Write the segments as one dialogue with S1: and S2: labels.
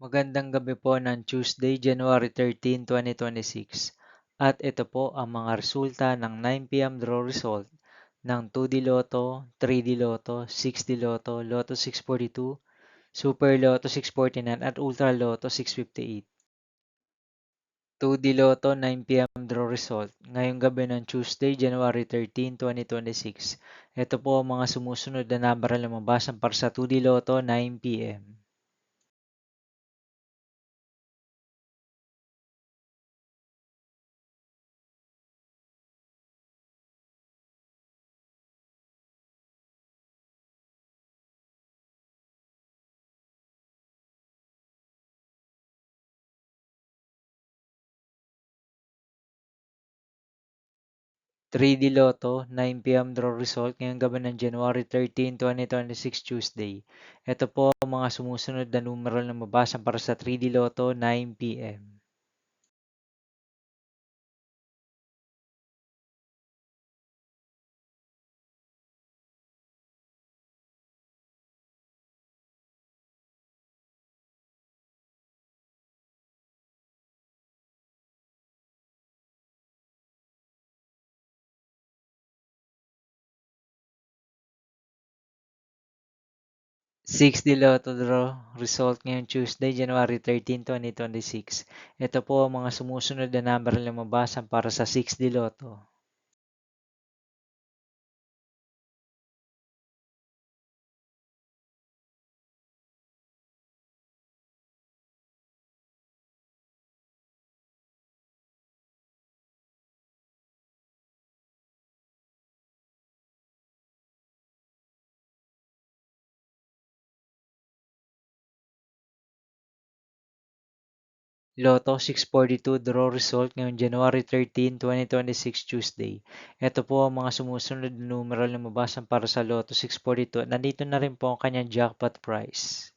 S1: Magandang gabi po ng Tuesday, January 13, 2026. At ito po ang mga resulta ng 9 p.m. draw result ng 2D Lotto, 3D Lotto, 6D Lotto, Lotto 642, Super Lotto 649 at Ultra Lotto 658. 2D Lotto 9 p.m. draw result ngayong gabi ng Tuesday, January 13, 2026. Ito po ang mga sumusunod na number na lumabas para sa 2D Lotto 9 p.m. 3D Lotto 9 p.m. draw result ngayong gabi ng January 13, 2026 Tuesday. Ito po ang mga sumusunod na numeral na mabasa para sa 3D Lotto 9 p.m. 6D Lotto draw result ngayong Tuesday, January 13, 2026. Ito po ang mga sumusunod na number na mabasa para sa 6D Lotto. Lotto 642 draw result ngayong January 13, 2026 Tuesday. Ito po ang mga sumusunod na numeral na mabasa para sa Lotto 642 at nandito na rin po ang kanyang jackpot price.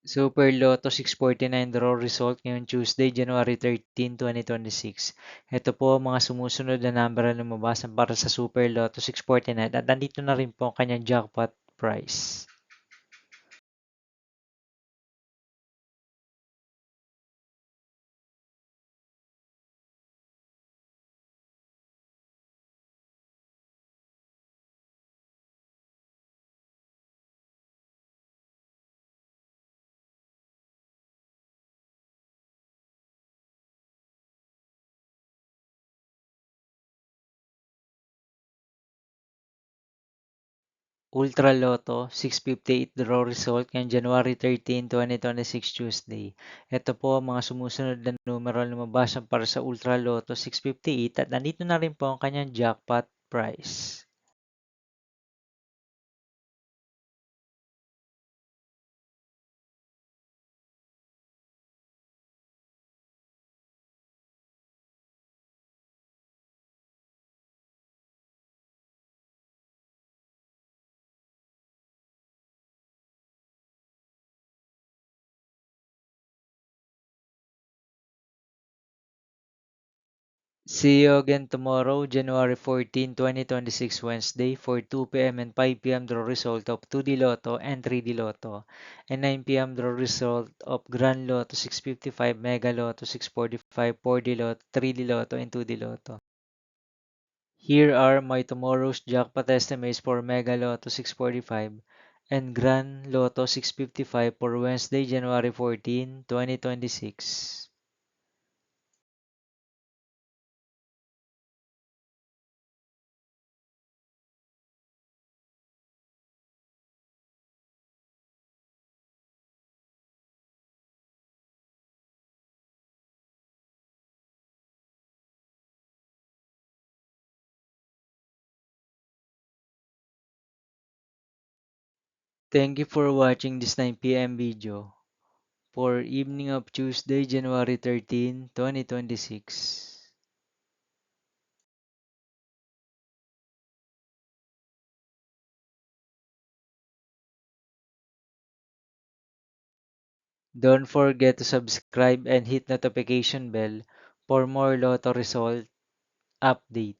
S1: Super Lotto 649 draw result ngayong Tuesday, January 13, 2026. Ito po ang mga sumusunod na number na lumabas para sa Super Lotto 649 at nandito na rin po ang kanyang jackpot price. Ultra Lotto 658 draw result ngayong January 13, 2026 Tuesday. Ito po ang mga sumusunod na numero na lumabas para sa Ultra Lotto 658 at nandito na rin po ang kanyang jackpot price. See you again tomorrow, January 14, 2026, Wednesday, for 2 p.m. and 5 p.m. draw result of 2D Lotto and 3D Lotto, and 9 p.m. draw result of Grand Lotto 655, Mega Lotto 645, 4D Lotto, 3D Lotto, and 2D Lotto. Here are my tomorrow's jackpot estimates for Mega Lotto 645 and Grand Lotto 655 for Wednesday, January 14, 2026. Thank you for watching this 9 p.m. video for evening of Tuesday, January 13, 2026. Don't forget to subscribe and hit notification bell for more Lotto result update.